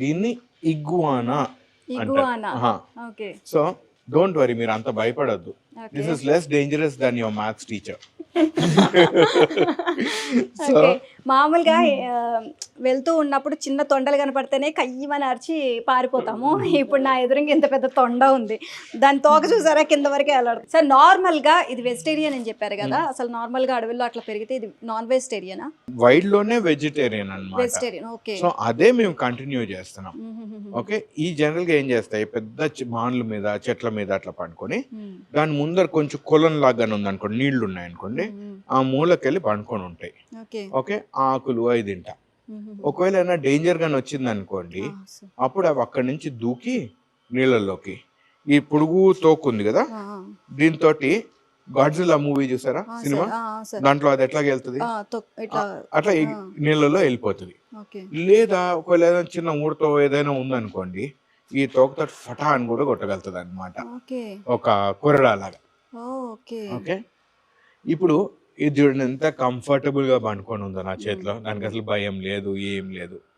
దీన్ని ఇగ్వానా అంటారు. Iguana. Okay. So don't worry, మీరు అంత భయపడద్దు. This is less dangerous than your maths teacher. So okay. మామూలుగా వెళ్తూ ఉన్నప్పుడు చిన్న తొండలు కనపడితేనే కయ్యమని అరిచి పారిపోతాము. ఇప్పుడు నా ఎదురుగా ఇంత పెద్ద తొండ ఉంది. దాని తోక చూసారా కింద వరకే వెళ్ళాడు. సార్ నార్మల్గా ఇది వెజిటేరియన్ అని చెప్పారు కదా, అసలు నార్మల్గా అడవుల్లో అట్లా పెరిగితే ఇది నాన్ వెజిటేరియనా? వైల్డ్ లోనే వెజిటేరియన్ అన్నమాట. వెజిటేరియన్. ఓకే. సో అదే మేము కంటిన్యూ చేస్తున్నాం. ఓకే, ఈ జనరల్ గా ఏం చేస్తాయి, పెద్ద మాన్ల మీద చెట్ల మీద అట్లా పండుకొని దాని ముందర కొంచెం కొలం లాగానే ఉంది అనుకోండి, నీళ్లు ఉన్నాయి అనుకోండి, ఆ మూలకెళ్ళి పండుకొని ఉంటాయి. ఓకే, ఆకులు అవి తింటా. ఒకవేళ ఏమైనా డేంజర్ గాని వచ్చింది అనుకోండి, అప్పుడు అవి అక్కడి నుంచి దూకి నీళ్ళలోకి, ఈ పురుగు తోకుంది కదా దీంతో, గాడ్జిల్లా మూవీ చూసారా సినిమా, దాంట్లో అది ఎట్లా వెళ్తుంది అట్లా నీళ్ళలో వెళ్ళిపోతుంది. లేదా ఒకవేళ ఏదైనా చిన్న ఊడతో ఏదైనా ఉందనుకోండి, ఈ తోకతో ఫటా అని కూడా కొట్టగలుగుతుంది అనమాట, ఒక కొరడా లాగా. ఓకే, ఇప్పుడు ఇది చూడండి ఎంత కంఫర్టబుల్ గా పండుకొని ఉందో నా చేతిలో, దానికి అసలు భయం లేదు, ఏం లేదు.